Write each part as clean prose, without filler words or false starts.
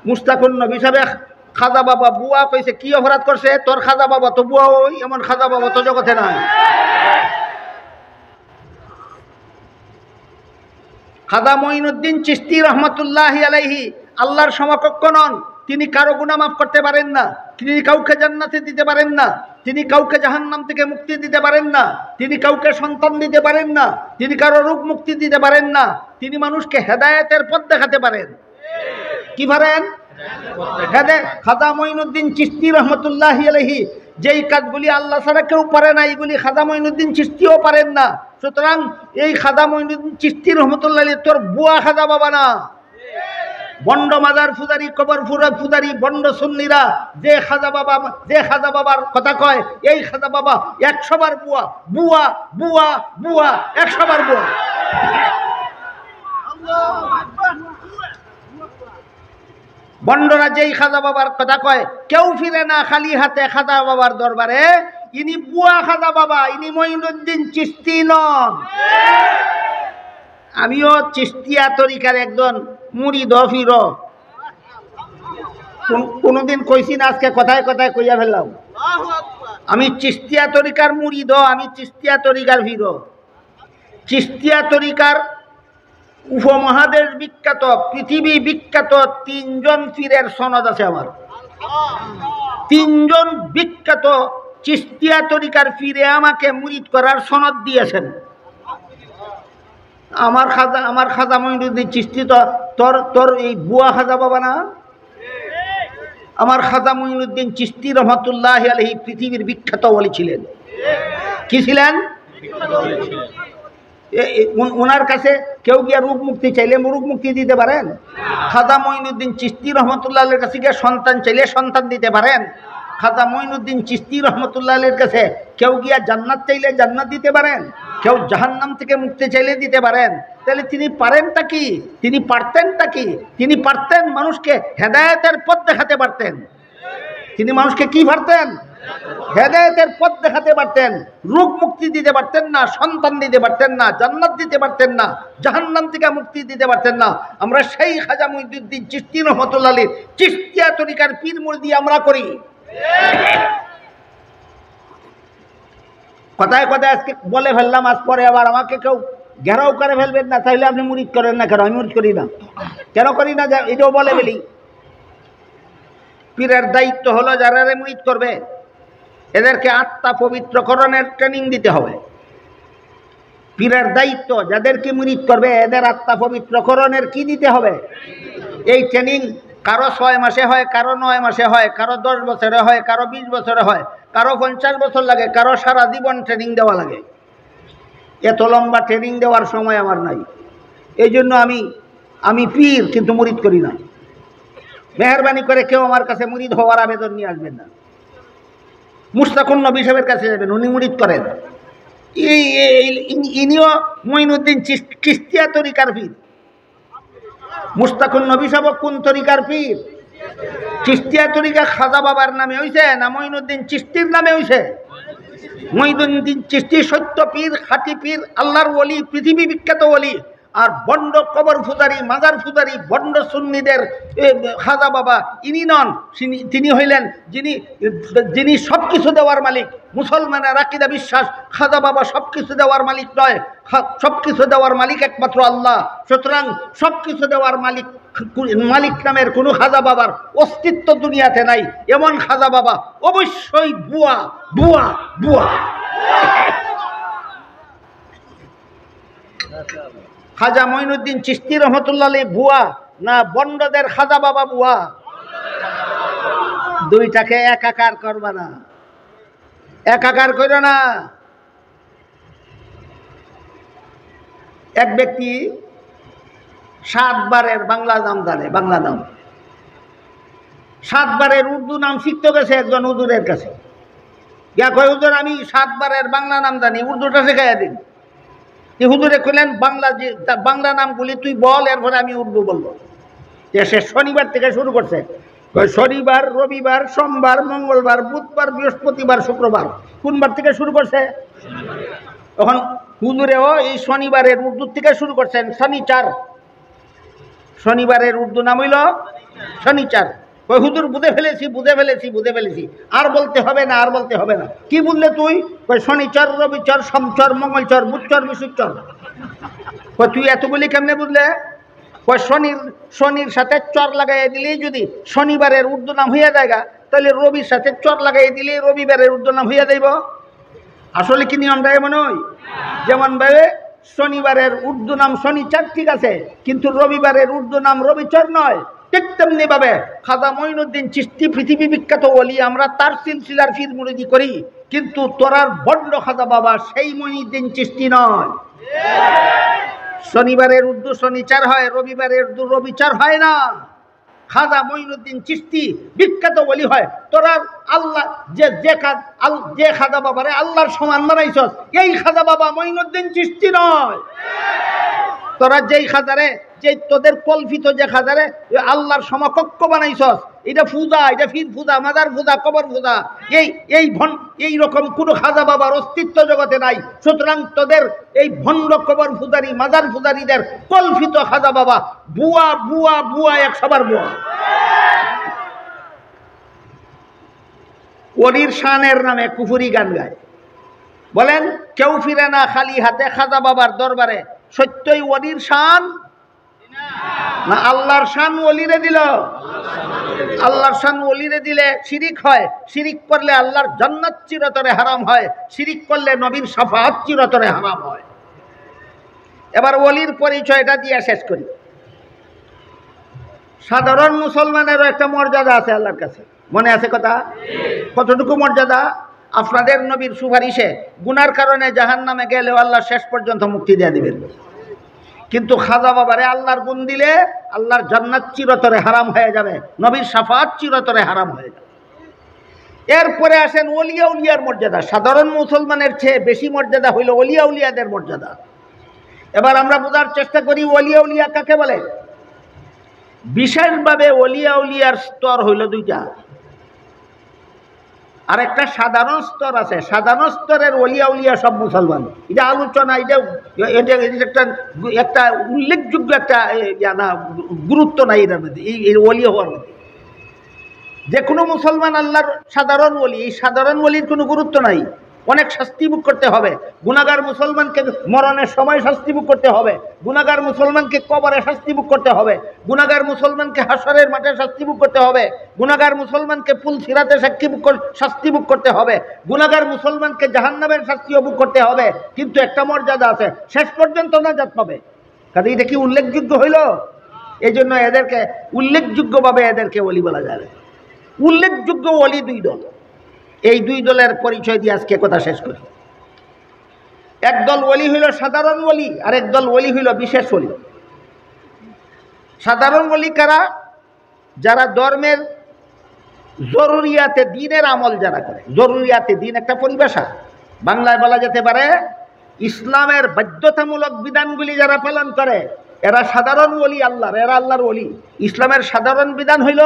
মুস্তাকুর নবী সাহেব খাজা বাবা বুয়া কইছে কি অপরাধ করছে? তোর খাজা বাবা তো বুয়া, ওই এমন খাজা বাবা তো জগতে নাই। খাজা মঈনুদ্দিন চিশতি রহমতুল্লাহি আলাইহি আল্লাহর সমকক্ষ নন। তিনি কারো গুনাহ মাফ করতে পারেন না, তিনি কাউকে জান্নাতে দিতে পারেন না, তিনি কাউকে জাহান্নাম থেকে মুক্তি দিতে পারেন না, তিনি কাউকে সন্তান দিতে পারেন না, তিনি কারো রোগ মুক্তি দিতে পারেন না। তিনি মানুষকে হেদায়েতের পথ দেখাতে পারেন। কি পারেন? খাজা মঈনুদ্দিন চিশতি রহমতুল্লাহি আলাইহি যেই কাজগুলি আল্লাহ ছাড়া কেউ পারে না, এইগুলি খাজা মঈনুদ্দিন চিশতিও পারেন না। সুতরাং এই খাজা মঈনুদ্দিন চিশতি রহমতুল্লাহ আলাইহি তোর বুয়া খাজা বাবা না। বন্ড মাজার ফুজারি, কবর ফুজারি, বন্ড সুন্নিরা যে খাজা বাবার কথা কয়, এই খাজা বাবা 100 বার বুয়া, বুয়া বুয়া বুয়া, 100 বার বুয়া। বন্ডরা যেই খাজা বাবার কথা কয়, কেউ ফিরে না খালি হাতে খাজা বাবার দরবারে। ইনি বুয়া খাজা বাবা, ইনি মঈনুদ্দিন চিশতি নন। আমিও চিশতিয়া তরিকার একজন মুরিদ ফির। কোনদিন কইছি না, আজকে কথায় কথায় কইয়া ফেললাম। আমি চিশতিয়া তরিকার মুরিদ, আমি চিশতিয়া তরিকার ফির। চিশতিয়া তরিকার উপমহাদেশ বিখ্যাত, পৃথিবী বিখ্যাত 3 জন পীরের সনদ আছে আমার। 3 জন বিখ্যাত চিশতিয়া তরিকার পীরে আমাকে মুরিদ করার সনদ দিয়েছেন। আমার খাজা মঈনুদ্দিন চিশতি তো তোর এই বুয়া খাজা বাবা না। আমার খাজা মঈনুদ্দিন চিশতি রহমতুল্লাহি আলাইহি পৃথিবীর বিখ্যাত ওলি ছিলেন। কি ছিলেন? ওনার কাছে কেউ গিয়া রোগ মুক্তি চাইলে রোগ মুক্তি দিতে পারেন? খাজা মঈনুদ্দিন চিশতি রহমতুল্লাহ আলাইহির কাছে গিয়ে সন্তান চাইলে সন্তান দিতে পারেন? খাজা মঈনুদ্দিন চিশতি রহমতুল্লাহ আলাইহির কাছে কেউ গিয়া জান্নাত চাইলে জান্নাত দিতে পারেন? কেউ জাহান্নাম থেকে মুক্তি চাইলে দিতে পারেন? তাহলে তিনি পারেনটা কি? তিনি পারতেনটা কি? তিনি পারতেন মানুষকে হেদায়েতের পথ দেখাতে পারতেন। তিনি মানুষকে কি পারতেন? হেদায়েতের পথ দেখাতে পারতেন। রোগ মুক্তি দিতে পারতেন না, সন্তান দিতে পারতেন না, জান্নাত দিতে পারতেন না, জাহান্নাম থেকে মুক্তি দিতে পারতেন না। আমরা সেই খাজা মঈনুদ্দিন চিশতি রহমতুল্লাহ আলাইহি চিশতিয়া তরিকার পীর মুরিদি আমরা করি। কথায় কথায় আজকে বলে ফেললাম, আজ পরে আবার আমাকে কেউ ঘেরাও করে ফেলবেন না, তাইলে আপনি মুরিদ করেন না কেন? আমি মুরিদ করি না কেন? করি না, এটাও বলে ফেলি। পীরের দায়িত্ব হলো যারা মুরিদ করবে এদেরকে আত্মা পবিত্রকরণের ট্রেনিং দিতে হবে। পীরের দায়িত্ব যাদেরকে মুরিদ করবে এদের আত্মা পবিত্রকরণের কি দিতে হবে? এই ট্রেনিং কারো 6 মাসে হয়, কারো 9 মাসে হয়, কারো 10 বছরে হয়, কারো 20 বছরে হয়, কারো 50 বছর লাগে, কারো সারা জীবন ট্রেনিং দেওয়া লাগে। এত লম্বা ট্রেনিং দেওয়ার সময় আমার নাই। এই জন্য আমি পীর কিন্তু মুরিদ করি না। মেহরবানি করে কেউ আমার কাছে মুরিদ হওয়ার আবেদন নিয়ে আসবেন না। মুস্তাকুর নবী সাহেবের কাছে যাবেন, উনি মুরিদ করেন। ইনিও মঈনুদ্দিন চিশতিয়া তরিকার পীর। মুস্তাকুর নবী সাহেব কোন তরিকার পীর? চিশতিয়া তরিকা খাজা বাবার নামে হইছে না মঈনুদ্দিন চিশতির নামে হইছে? মঈনুদ্দিন চিশতি সত্য পীর, খাঁটি পীর, আল্লাহর ওলি, পৃথিবী বিখ্যাত ওলি। আর বন্ড কবর ফুজারি, মাজার ফুজারি, বন্ড সুন্নিদের খাজা বাবা ইনি নন। তিনি হইলেন যিনি সব কিছু দেওয়ার মালিক। মুসলমানের আকীদা বিশ্বাস খাজা বাবা সব কিছু দেওয়ার মালিক নয়, সব কিছু দেওয়ার মালিক একমাত্র আল্লাহ। সুতরাং সব কিছু দেওয়ার মালিক নামের কোনো খাজা বাবার অস্তিত্ব দুনিয়াতে নাই। এমন খাজা বাবা অবশ্যই বুয়া বুয়া বুয়া। খাজা মঈনুদ্দিন চিশতি রহমতুল্লাহ আলাইহি বুয়া না বন্ডদের খাজা বাবা বুয়া? দুইটাকে একাকার করবা না, একাকার করো না। এক ব্যক্তি 7 বারের বাংলা নাম জানে, বাংলা নাম 7 বারের উর্দু নাম শিখতে গেছে একজন হুজুরের কাছে। ইয়া কয়, হুজুর আমি 7 বারের বাংলা নাম জানি, উর্দুটা শেখাইয়া দিন। হুজুরে কইলেন বাংলা নামগুলি তুই বল, এরপরে আমি উর্দু বলবো। সে শনিবার থেকে শুরু করছে। শনিবার, রবিবার, সোমবার, মঙ্গলবার, বুধবার, বৃহস্পতিবার, শুক্রবার। কোনবার থেকে শুরু করছে? তখন হুজুরেও এই শনিবারের উর্দু থেকে শুরু করছেন। শনিচার শনিবারের উর্দু নাম হইল শনিচার। ওই হুজুর বুঝে ফেলেছি, আর বলতে হবে না, আর বলতে হবে না। কি বুঝলে তুই? ওই শনিচর, রবিচর, সোমচর, মঙ্গলচর, বুধচর, বিশুচর। ওই তুই এতগুলি কেমনে বুঝলে? ওই শনির সাথে চর লাগাইয়া দিলেই যদি শনিবারের উর্দু নাম হইয়া জায়গা, তাহলে রবির সাথে চর লাগাইয়া দিলেই রবিবারের উর্দু নাম হইয়া যাইব। আসলে কি নিয়মটা এমন হয়? যেমন ভাবে শনিবারের উর্দু নাম শনিচার, ঠিক আছে, কিন্তু রবিবারের উর্দু নাম রবিচর নয়। ঠিক তেমনি ভাবে খাজা মঈনুদ্দিন চিশতি পৃথিবী বিখ্যাত ওলি, আমরা তার সিলসিলার পীর মুরিদি করি, কিন্তু তোরার বড্ড খাজা বাবা সেই মঈনুদ্দিন চিশতি নয়। শনিবারের উর্দু শনিচার হয়, রবিবারের উর্দু রবিচার হয় না। খাজা মঈনুদ্দিন চিশতি বিখ্যাত ওলি হয়। তোরা আল্লাহ যে খাজা বাবারে আল্লাহর সমান বানাইছস, এই খাজা বাবা মঈনুদ্দিন চিশতি নয়। তোরা যেই খাজারে, যে তোদের কল্পিত যে খাজারে আল্লাহর সমকক্ষ বানাইছস, এটা পূজা, এটা ফির পূজা, মাজার পূজা, কবর পূজা, এই রকম কোনো খাজা বাবার অস্তিত্ব জগতে নাই। সুতরাং তোদের এই ভণ্ড কবর পূজারী, মাজার পূজারীদের কল্পিত খাজা বাবা বুয়া বুয়া বুয়া, 100বার বুয়া। ওলির শানের নামে কুফুরি গান গায়, বলেন কেউ ফিরে না খালি হাতে খাজা বাবার দরবারে। সত্যই ওলির শান না আল্লাহর শান ওলিরে দিল? আল্লাহর শান ওলিরে দিলে শিরিক হয়। শিরিক করলে আল্লাহর জান্নাত চিরতরে হারাম হয়। শিরিক করলে নবীর শাফাআত চিরতরে হারাম হয়। এবার ওলির পরিচয়টা দিয়ে শেষ করি। সাধারণ মুসলমানেরও একটা মর্যাদা আছে আল্লাহর কাছে, মনে আছে কথা? কতটুকু মর্যাদা? আপনাদের নবীর সুপারিশে গুনার কারণে জাহান্নামে গেলেও আল্লাহ শেষ পর্যন্ত মুক্তি দিয়ে দিবেন। কিন্তু খাজা বাবারে আল্লাহর গুণ দিলে আল্লাহর জান্নাত চিরতরে হারাম হয়ে যাবে, নবীর শাফাআত চিরতরে হারাম হয়ে যাবে। এরপরে আসেন ওলিয়া উলিয়ার মর্যাদা। সাধারণ মুসলমানের চেয়ে বেশি মর্যাদা হইল ওলিয়া উলিয়াদের মর্যাদা। এবার আমরা বোঝার চেষ্টা করি ওলিয়া উলিয়া কাকে বলে। বিশেষভাবে ওলিয়া উলিয়ার স্তর হইল দুইটা। আর একটা সাধারণ স্তর আছে। সাধারণ স্তরের ওলিয়া উলিয়া সব মুসলমান, এটা আলোচনা, এটা একটা উল্লেখযোগ্য একটা গুরুত্ব নাই এটার মধ্যে, এই ওলিয়া হওয়ার মধ্যে। যে কোনো মুসলমান আল্লাহর সাধারণ ওলি, এই সাধারণ ওলির কোনো গুরুত্ব নাই। অনেক শাস্তি ভোগ করতে হবে। গুনাহগার মুসলমানকে মরণের সময় শাস্তি ভোগ করতে হবে, গুনাহগার মুসলমানকে কবরে শাস্তি ভোগ করতে হবে, গুনাহগার মুসলমানকে হাসরের মাঠে শাস্তি ভোগ করতে হবে, গুনাহগার মুসলমানকে পুল সিরাতে শাস্তি ভোগ করতে হবে, গুনাহগার মুসলমানকে জাহান্নামের শাস্তিও ভোগ করতে হবে। কিন্তু একটা মর্যাদা আছে, শেষ পর্যন্ত নাজাত পাবে। কাজে এটা কি উল্লেখযোগ্য হইল? এই জন্য এদেরকে উল্লেখযোগ্যভাবে এদেরকে ওলি বলা যায়। উল্লেখযোগ্য ওলি দুই দল। এই দুই দলের পরিচয় দিয়ে আজকে কথা শেষ করি। একদল ওলি হইল সাধারণ ওলি, আর একদল ওলি হইল বিশেষ ওলি। সাধারণ ওলি কারা? যারা ধর্মের জরুরিয়াতে দ্বীনের আমল যারা করে। জরুরিয়াতে দ্বীন একটা পরিভাষা, বাংলায় বলা যেতে পারে ইসলামের বাধ্যতামূলক বিধানগুলি যারা পালন করে এরা সাধারণ ওলি আল্লাহর, এরা আল্লাহর ওলি। ইসলামের সাধারণ বিধান হইল,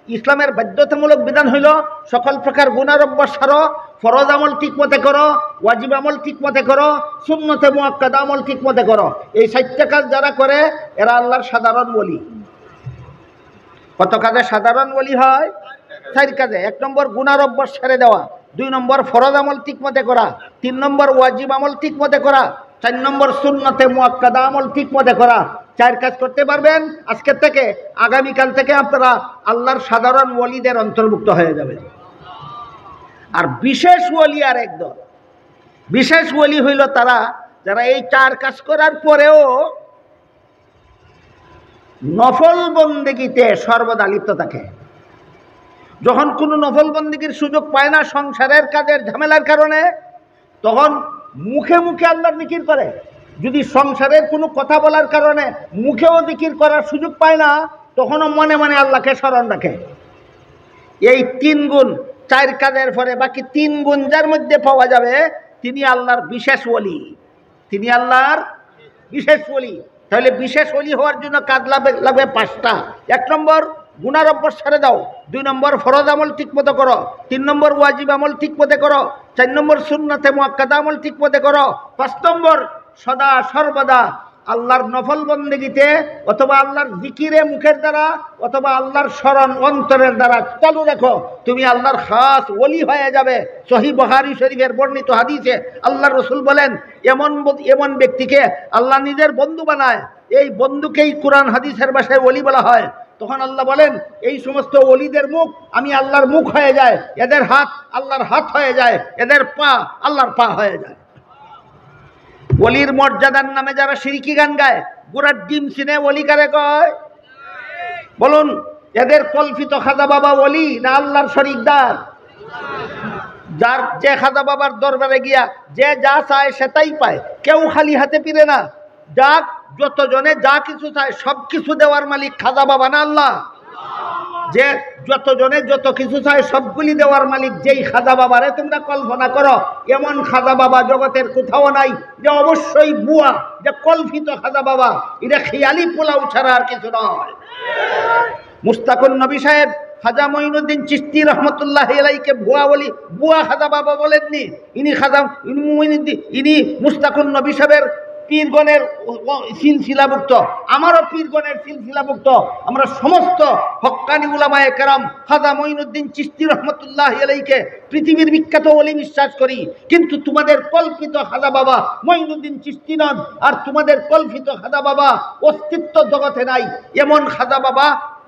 ইসলামের বাধ্যতামূলক বিধান হইল সকল প্রকার গুনার অভ্যাস ছাড়ো, ফরজ আমল ঠিক মতে করো, ওয়াজিব আমল ঠিক মতে করো, সুন্নতে মুআক্কাদা আমল ঠিক মতে করো। এই 4টা কাজ যারা করে এরা আল্লাহর সাধারণ ওলি। কত কাজে সাধারণ ওলি হয়? 4 কাজে। 1 নম্বর গুনার অভ্যাস ছেড়ে দেওয়া, 2 নম্বর ফরজ আমল ঠিক মতে করা, 3 নম্বর ওয়াজিব আমল ঠিক মতে করা, 4 নম্বর সুন্নতে মুআক্কাদা আমল ঠিক মতে করা। 4 কাজ করতে পারবেন, আজকের থেকে আগামীকাল থেকে আপনারা আল্লাহর সাধারণ ওলিদের অন্তর্ভুক্ত হয়ে যাবেন। আর বিশেষ ওলি আর একদল। বিশেষ ওলি হইল তারা যারা এই 4 কাজ করার পরেও নফল বন্দেগীতে সর্বদা লিপ্ত থাকে। যখন কোনো নফল বন্দেগীর সুযোগ পায় না সংসারের কাজের ঝামেলার কারণে, তখন মুখে মুখে আল্লাহর জিকির করে। যদি সংসারের কোনো কথা বলার কারণে মুখেও জিকির করার সুযোগ পায় না, তখনও মনে মনে আল্লাহকে স্মরণ রাখে। এই 3 গুণ 4 কাজের পরে বাকি 3 গুণ যার মধ্যে পাওয়া যাবে তিনি আল্লাহর বিশেষ ওলি। তিনি আল্লাহর বিশেষ ওলি। তাহলে বিশেষ ওলি হওয়ার জন্য কাজ লাগবে 5টা। 1 নম্বর গুনার অভ্যাস ছেড়ে দাও, 2 নম্বর ফরজ আমল ঠিক মতো করো, 3 নম্বর ওয়াজিব আমল ঠিক মতো করো, 4 নম্বর সুন্নতে মুআক্কাদা আমল ঠিক মতো করো, 5 নম্বর সদা সর্বদা আল্লাহর নফল বন্দেগীতে অথবা আল্লাহর জিকিরে মুখের দ্বারা অথবা আল্লাহর স্মরণ অন্তরের দ্বারা চালু রেখো, তুমি আল্লাহর খাস ওলি হয়ে যাবে। সহিহ বুখারী শরীফের বর্ণিত হাদিসে আল্লাহর রাসূল বলেন, এমন ব্যক্তিকে আল্লাহ নিজের বন্ধু বানায়, এই বন্ধুকেই কোরআন হাদিসের ভাষায় ওলি বলা হয়। তখন আল্লাহ বলেন, এই সমস্ত ওলিদের মুখ আমি আল্লাহর মুখ হয়ে যায়, এদের হাত আল্লাহর হাত হয়ে যায়, এদের পা আল্লাহর পা হয়ে যায়। ওলির মর্যাদার নামে যারা শিরকি গান গায়, গোড়ার ডিম চিনে ওলি কারে কয় বলুন? এদের কল্পিত খাজা বাবা ওলি না আল্লাহর শরীকদার? যে খাজা বাবার দরবারে গিয়া যে যা চায় সেটাই পায়, কেউ খালি হাতে ফিরে না। যতজনে যা কিছু চায় সব কিছু দেওয়ার মালিক খাজা বাবা না আল্লাহ? যে যতজনে যত কিছু চায় সবগুলি দেওয়ার মালিক যেই খাজা বাবারে তোমরা কল্পনা করো, এমন খাজা বাবা জগতের কোথাও নাই, যে অবশ্যই বুয়া, যে কল্পিত খাজা বাবা। এটা খেয়ালি পোলাও ছাড়া আর কিছু নয়। মুস্তাকুন নবী সাহেব খাজা মঈনুদ্দিন চিশতি রহমতুল্লাহি আলাইহিকে বুয়া খাজা বাবা বলেননি। ইনি মুস্তাকুন নবী সাহেবের পীরগণের সিলসিলাভুক্ত, আমারও পীরগণের সিলসিলাভুক্ত। আমরা সমস্ত হক্কানি উলামায়ে কেরাম খাজা মঈনুদ্দিন চিশতি রহমতুল্লাহি আলাইহিকে পৃথিবীর বিখ্যাত ওলি বিশ্বাস করি। কিন্তু তোমাদের কল্পিত খাজা বাবা মঈনুদ্দিন চিশতি নন, আর তোমাদের কল্পিত খাজা বাবা অস্তিত্ব জগতে নাই। এমন খাজা বাবা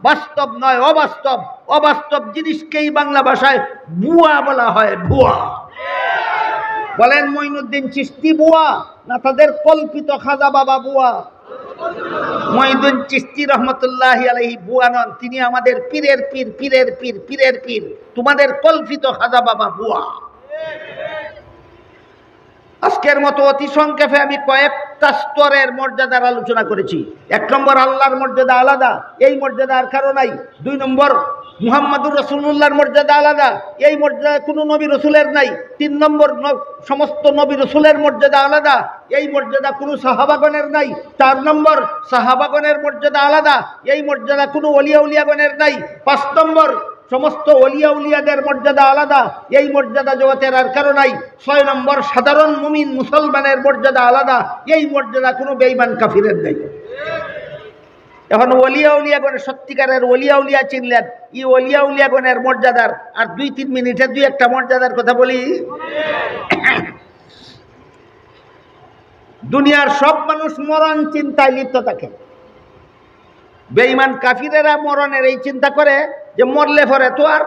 বাস্তব নয়, অবাস্তব। অবাস্তব জিনিসকেই বাংলা ভাষায় বুয়া বলা হয়, বুয়া। বলেন মঈনুদ্দিন চিশতি বুয়া না তাদের কল্পিত খাজা বাবা বুয়া? মঈনুদ্দিন চিশতি রহমতুল্লাহি আলাইহি বুয়া নন, তিনি আমাদের পীরের পীর, পীরের পীর, পীরের পীর। তোমাদের কল্পিত খাজা বাবা বুয়া। আজকের মতো অতি সংক্ষেপে আমি কয়েকটা স্তরের মর্যাদার আলোচনা করেছি। 1 নম্বর, আল্লাহর মর্যাদা আলাদা, এই মর্যাদা আর কারো নাই। 2 নম্বর, মুহাম্মাদুর রাসূলুল্লাহর মর্যাদা আলাদা, এই মর্যাদা কোনো নবী রসুলের নাই। 3 নম্বর, সমস্ত নবী রসুলের মর্যাদা আলাদা, এই মর্যাদা কোনো সাহাবাগণের নাই। 4 নম্বর, সাহাবাগণের মর্যাদা আলাদা, এই মর্যাদা কোনো ওলিয়া উলিয়াগণের নাই। 5 নম্বর, সমস্ত ওলিয়া উলিয়াদের মর্যাদা আলাদা, এই মর্যাদা জগতের আর কারো নাই। 6 নম্বর, সাধারণ মুমিন মুসলমানের মর্যাদা আলাদা, এই মর্যাদা কোনো বেঈমান কাফিরের নেই। এখন ওলিয়া উলিয়াগণের সত্যিকারের ওলিয়া উলিয়া চিনলেন, এই ওলিয়া উলিয়াগণের মর্যাদার আর 2-3 মিনিটে 2-1টা মর্যাদার কথা বলি। দুনিয়ার সব মানুষ মরণ চিন্তায় লিপ্ত থাকে। বেঈমান কাফিরেরা মরণের এই চিন্তা করে যে মরলে পরে তো আর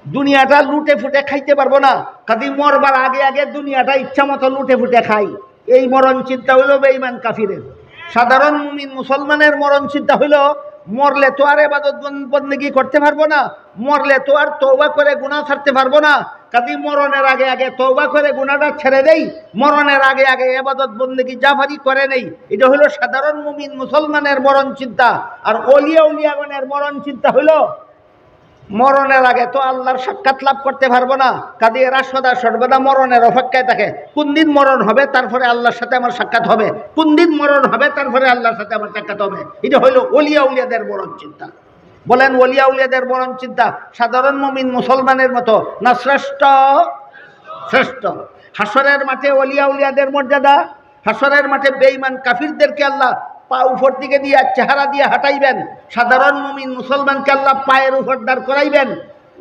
দুনিয়াটা লুটে ফুটে খাইতে পারবো না, কাজে মরবার আগে আগে দুনিয়াটা ইচ্ছা মতো লুটে ফুটে খাই। এই মরণ চিন্তা হইল বেঈমান কাফিরের। সাধারণ মুমিন মুসলমানের মরণ চিন্তা হইল মরলে তো আর ইবাদত বন্দেগী করতে পারবো না, মরলে তো আর তওবা করে গুনাহ ছাড়তে পারবো না, কাজে মরণের আগে আগে তওবা করে গুনাহটা ছেড়ে দেই, মরণের আগে আগে ইবাদত বন্দেগী জাফারি করে নেই। এটা হলো সাধারণ মুমিন মুসলমানের মরণ চিন্তা। আর ওলিয়া উলিয়াগণের মরণ চিন্তা হইল মরণের আগে তো আল্লাহর সাক্ষাৎ লাভ করতে পারবো না, কাজে এরা সদা সর্বদা মরণের অপেক্ষায় থাকে। কোন দিন মরণ হবে তারপরে আল্লাহর সাথে আমার সাক্ষাৎ হবে, কোন দিন মরণ হবে তারপরে আল্লাহর সাথে আমার সাক্ষাৎ হবে। এটা হইল ওলিয়া উলিয়াদের মরণ চিন্তা। বলেন ওলিয়া উলিয়াদের মরণ চিন্তা সাধারণ মুমিন মুসলমানের মতো না শ্রেষ্ঠ? শ্রেষ্ঠ। হাসরের মাঠে ওলিয়া উলিয়াদের মর্যাদা, হাসরের মাঠে বেঈমান কাফিরদেরকে আল্লাহ পা উপর দিকে দিয়ে চেহারা দিয়ে হাঁটাইবেন, সাধারণ মুমিন মুসলমানকে আল্লাহ পায়ের উপর দাঁড় করাইবেন,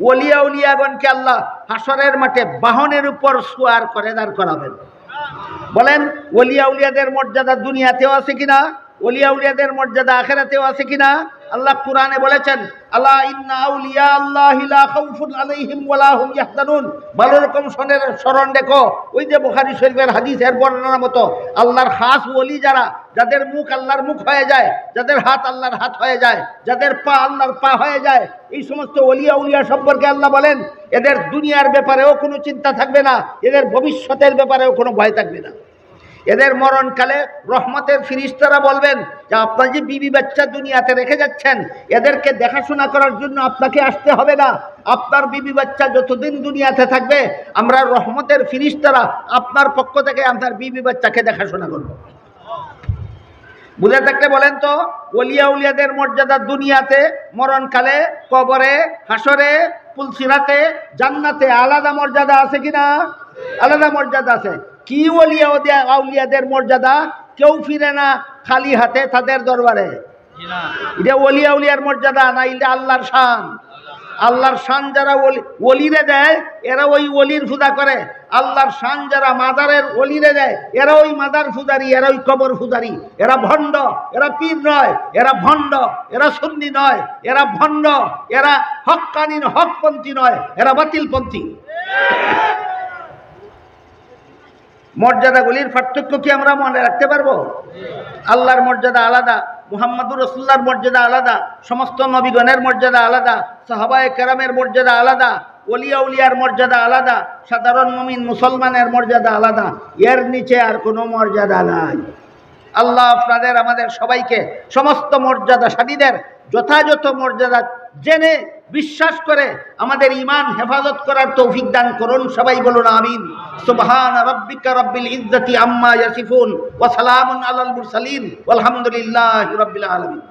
ওলিয়া উলিয়াগণকে আল্লাহ হাসরের মাঠে বাহনের উপর সুয়ার করে দাঁড় করাবেন। বলেন ওলিয়া উলিয়াদের মর্যাদা দুনিয়াতেও আছে কিনা? ওলিয়া উলিয়াদের মর্যাদা আখিরাতেও আছে কিনা? আল্লাহ কুরআনে বলেছেন, আলা ইন্না আউলিয়া আল্লাহি লা খাউফুন আলাইহিম ওয়া লা হুম ইয়াহজানুন। ভালো রকম স্মরণ রেখো, ওই যে বুখারী শরীফের হাদিসের বর্ণনার মতো আল্লাহর খাস ওলি যারা, যাদের মুখ আল্লাহর মুখ হয়ে যায়, যাদের হাত আল্লাহর হাত হয়ে যায়, যাদের পা আল্লাহর পা হয়ে যায়, এই সমস্ত ওলিয়া উলিয়া সম্পর্কে আল্লাহ বলেন এদের দুনিয়ার ব্যাপারেও কোনো চিন্তা থাকবে না, এদের ভবিষ্যতের ব্যাপারেও কোনো ভয় থাকবে না। এদের মরণকালে রহমতের ফিরিস্তারা বলবেন যে আপনার যে বিবি বাচ্চা দুনিয়াতে রেখে যাচ্ছেন, এদেরকে দেখাশোনা করার জন্য আপনাকে আসতে হবে না, আপনার বিবি বাচ্চা যতদিন দুনিয়াতে থাকবে আমরা রহমতের ফিরিস্তারা আপনার পক্ষ থেকে আপনার বিবি বাচ্চাকে দেখাশোনা করব। বুঝে থাকলে বলেন তো ওলিয়া উলিয়াদের মর্যাদা দুনিয়াতে, মরণকালে, কবরে, হাসরে, পুলসিরাতে, জান্নাতে আলাদা মর্যাদা আছে কিনা? আলাদা মর্যাদা আছে। কি ওলিয়া উলিয়াদের মর্যাদা? কেউ ফিরে না খালি হাতে তাদের দরবারে। এটা ওলিয়া উলিয়ার মর্যাদা না, এটা আল্লাহর শান। আল্লাহর শান যারা ওলিরে দেয় এরা ওই ওলির পূজা করে, আল্লাহর শান যারা মাজারের ওলিরে দেয় এরা ওই মাজার পূজারি, এরা ওই কবর পূজারি। এরা ভণ্ড, এরা পীর নয়, এরা ভণ্ড, এরা সুন্নি নয়, এরা ভণ্ড, এরা হক্কানি হকপন্থী নয়, এরা বাতিলপন্থী। মর্যাদাগুলির পার্থক্য কি আমরা মনে রাখতে পারবো? আল্লাহর মর্যাদা আলাদা, মুহাম্মদুর রাসূলুল্লাহর মর্যাদা আলাদা, সমস্ত নবীগণের মর্যাদা আলাদা, সাহাবায়ে কেরামের মর্যাদা আলাদা, ওলিয়া উলিয়ার মর্যাদা আলাদা, সাধারণ মুমিন মুসলমানের মর্যাদা আলাদা। এর নিচে আর কোনো মর্যাদা নাই। আল্লাহ আপনাদের আমাদের সবাইকে সমস্ত মর্যাদাশালীদের যথাযথ মর্যাদা জেনে বিশ্বাস করে আমাদের ঈমান হেফাজত করার তৌফিক দান করুন। সবাই বলুন আমিন। সুবহান রাব্বিকা রাব্বিল ইজ্জাতি আম্মা ইয়াসিফুন ওয়া সালামুন আলাল মুরসালিন ওয়ালহামদুলিল্লাহি রাব্বিল আলামিন।